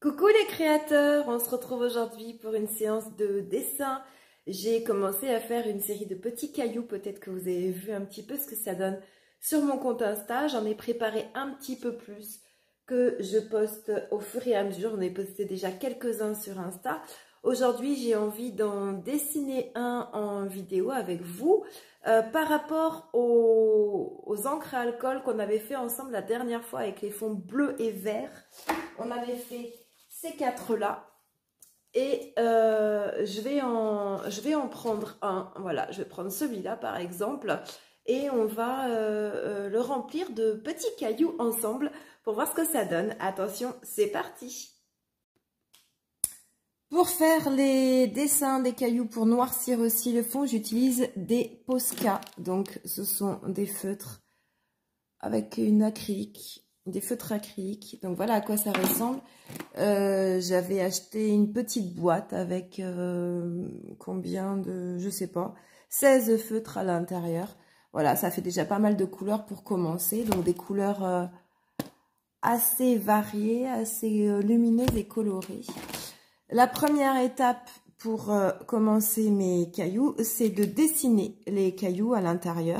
Coucou les créateurs, on se retrouve aujourd'hui pour une séance de dessin. J'ai commencé à faire une série de petits cailloux, peut-être que vous avez vu un petit peu ce que ça donne sur mon compte Insta. J'en ai préparé un petit peu plus que je poste au fur et à mesure. On a posté déjà quelques-uns sur Insta. Aujourd'hui, j'ai envie d'en dessiner un en vidéo avec vous par rapport aux encres à alcool qu'on avait fait ensemble la dernière fois avec les fonds bleus et verts. On avait fait ces quatre-là. Et je vais en prendre un. Voilà, je vais prendre celui-là par exemple. Et on va le remplir de petits cailloux ensemble pour voir ce que ça donne. Attention, c'est parti! Pour faire les dessins des cailloux, pour noircir aussi le fond, j'utilise des Posca. Donc, ce sont des feutres avec une acrylique, des feutres acryliques. Donc, voilà à quoi ça ressemble. J'avais acheté une petite boîte avec combien de, je sais pas, 16 feutres à l'intérieur. Voilà, ça fait déjà pas mal de couleurs pour commencer. Donc, des couleurs assez variées, assez lumineuses et colorées. La première étape pour commencer mes cailloux, c'est de dessiner les cailloux à l'intérieur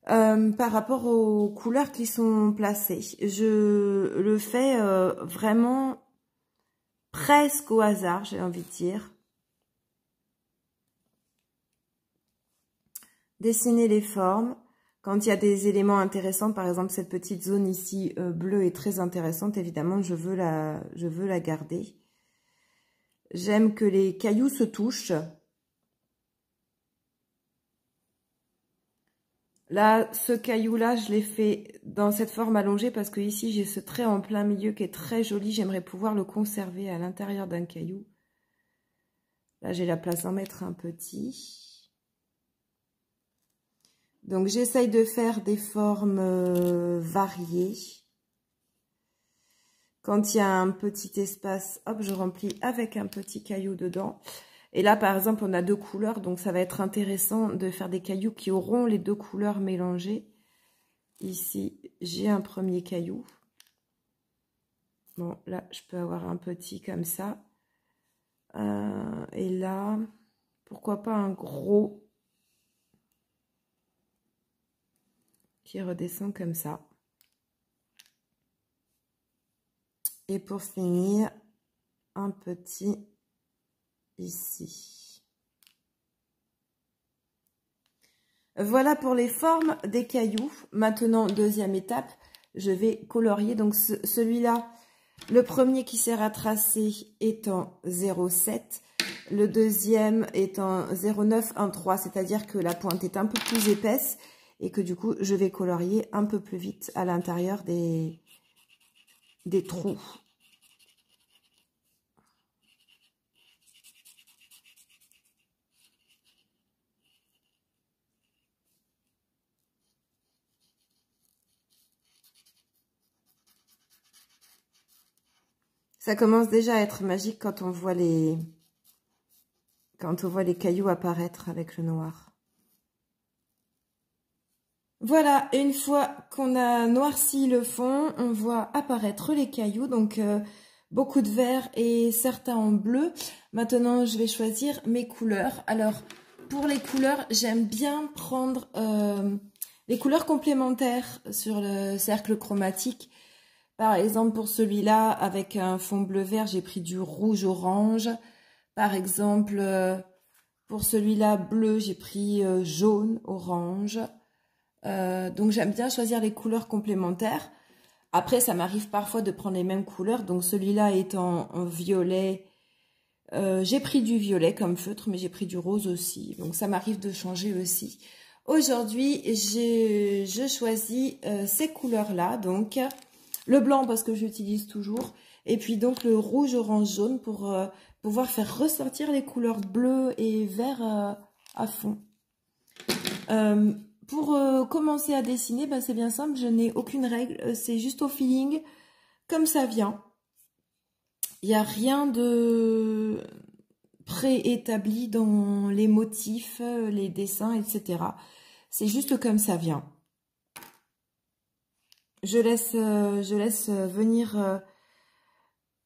par rapport aux couleurs qui sont placées. Je le fais vraiment presque au hasard, j'ai envie de dire. Dessiner les formes. Quand il y a des éléments intéressants, par exemple cette petite zone ici bleue est très intéressante, évidemment je veux la garder. J'aime que les cailloux se touchent. Là, ce caillou-là, je l'ai fait dans cette forme allongée parce que ici, j'ai ce trait en plein milieu qui est très joli. J'aimerais pouvoir le conserver à l'intérieur d'un caillou. Là, j'ai la place d'en mettre un petit. Donc, j'essaye de faire des formes variées. Quand il y a un petit espace, hop, je remplis avec un petit caillou dedans. Et là, par exemple, on a deux couleurs, donc ça va être intéressant de faire des cailloux qui auront les deux couleurs mélangées. Ici, j'ai un premier caillou. Bon, là, je peux avoir un petit comme ça. Et là, pourquoi pas un gros qui redescend comme ça. Et pour finir, un petit ici. Voilà pour les formes des cailloux. Maintenant, deuxième étape, je vais colorier. Donc, celui-là, le premier qui sert à tracer est en 0,7. Le deuxième est en 0,913, c'est-à-dire que la pointe est un peu plus épaisse et que du coup, je vais colorier un peu plus vite à l'intérieur des trous. Ça commence déjà à être magique quand on voit les cailloux apparaître avec le noir. Voilà, une fois qu'on a noirci le fond, on voit apparaître les cailloux, donc beaucoup de vert et certains en bleu. Maintenant, je vais choisir mes couleurs. Alors, pour les couleurs, j'aime bien prendre les couleurs complémentaires sur le cercle chromatique. Par exemple, pour celui-là, avec un fond bleu-vert, j'ai pris du rouge-orange. Par exemple, pour celui-là, bleu, j'ai pris jaune-orange. Donc, j'aime bien choisir les couleurs complémentaires. Après, ça m'arrive parfois de prendre les mêmes couleurs. Donc, celui-là étant en violet, j'ai pris du violet comme feutre, mais j'ai pris du rose aussi. Donc, ça m'arrive de changer aussi. Aujourd'hui, je choisis ces couleurs-là. Donc, le blanc parce que j'utilise toujours. Et puis donc le rouge, orange, jaune pour pouvoir faire ressortir les couleurs bleues et vert à fond. Pour commencer à dessiner, ben, c'est bien simple, je n'ai aucune règle. C'est juste au feeling, comme ça vient. Il n'y a rien de préétabli dans les motifs, les dessins, etc. C'est juste comme ça vient. Je laisse venir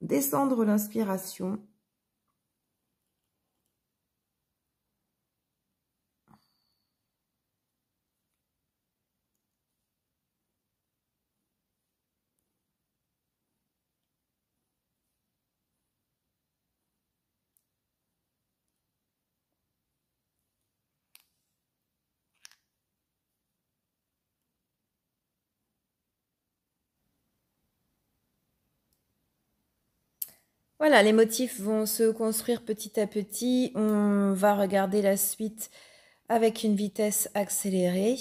descendre l'inspiration. Voilà, les motifs vont se construire petit à petit. On va regarder la suite avec une vitesse accélérée.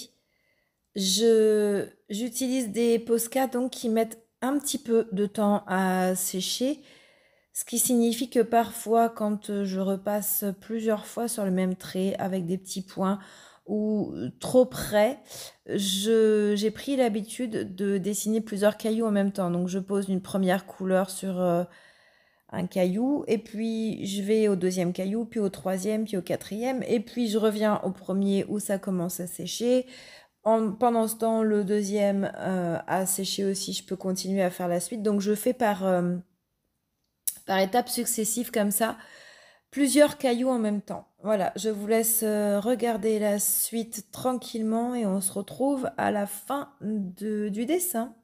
J'utilise des Posca donc qui mettent un petit peu de temps à sécher, ce qui signifie que parfois quand je repasse plusieurs fois sur le même trait avec des petits points ou trop près, j'ai pris l'habitude de dessiner plusieurs cailloux en même temps. Donc je pose une première couleur sur un caillou, et puis je vais au deuxième caillou, puis au troisième, puis au quatrième, et puis je reviens au premier où ça commence à sécher. Pendant ce temps, le deuxième a séché aussi, je peux continuer à faire la suite. Donc je fais par étapes successives comme ça, plusieurs cailloux en même temps. Voilà, je vous laisse regarder la suite tranquillement et on se retrouve à la fin du dessin.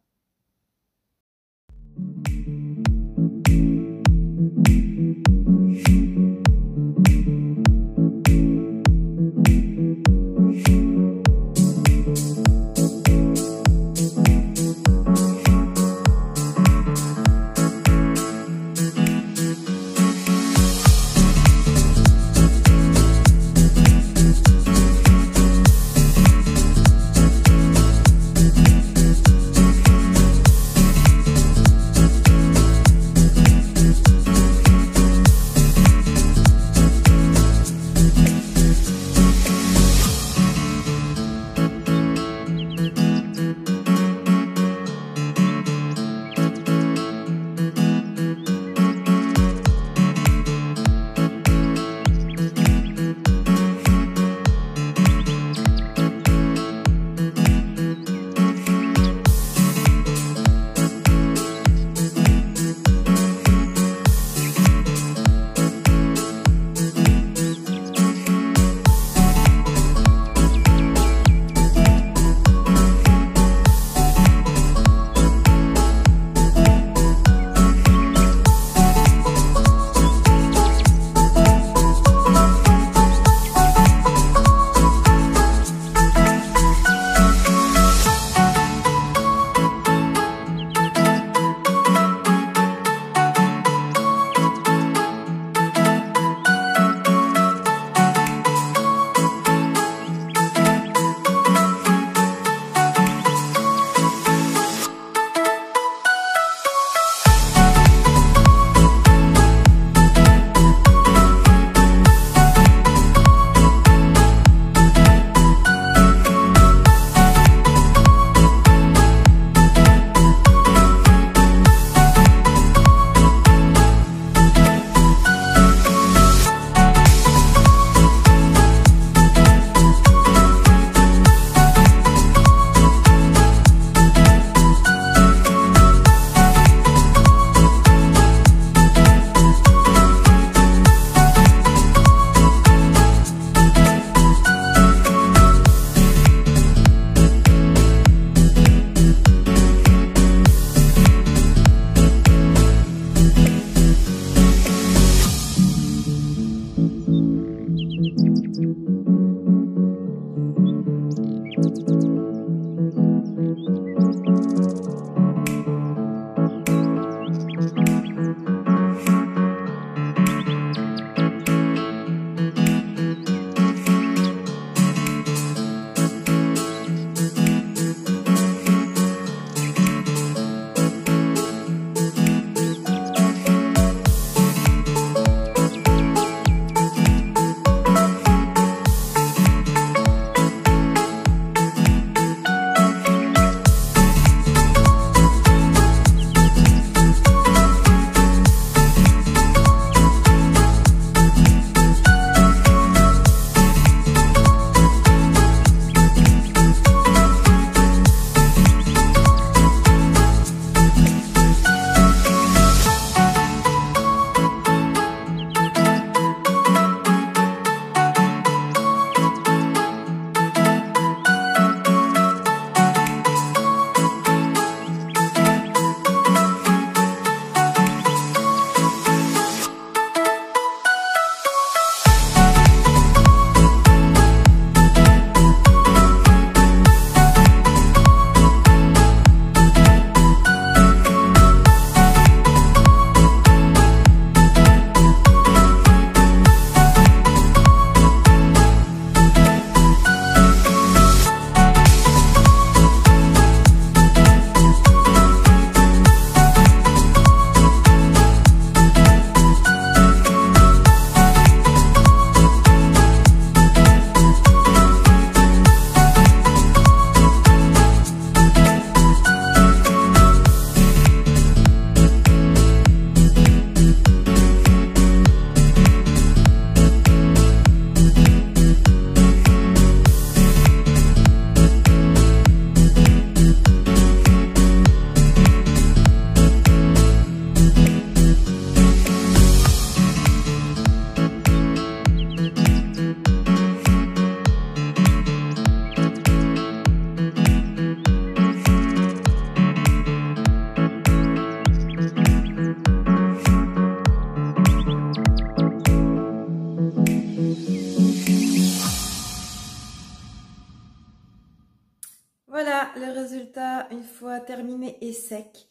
terminé et sec.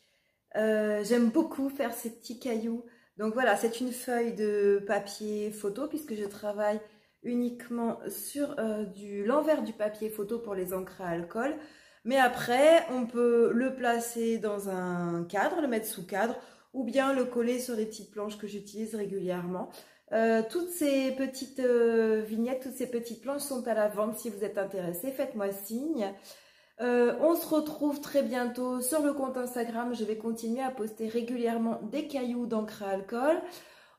J'aime beaucoup faire ces petits cailloux. Donc voilà, c'est une feuille de papier photo puisque je travaille uniquement sur l'envers du papier photo pour les encres à alcool. Mais après, on peut le placer dans un cadre, le mettre sous cadre, ou bien le coller sur les petites planches que j'utilise régulièrement. Toutes ces petites vignettes, toutes ces petites planches sont à la vente. Si vous êtes intéressé, faites-moi signe. On se retrouve très bientôt sur le compte Instagram. Je vais continuer à poster régulièrement des cailloux d'encre à alcool.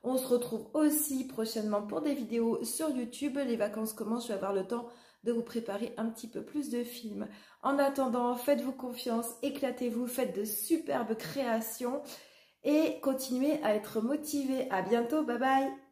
On se retrouve aussi prochainement pour des vidéos sur YouTube. Les vacances commencent, je vais avoir le temps de vous préparer un petit peu plus de films. En attendant, faites-vous confiance, éclatez-vous, faites de superbes créations et continuez à être motivés. À bientôt, bye bye!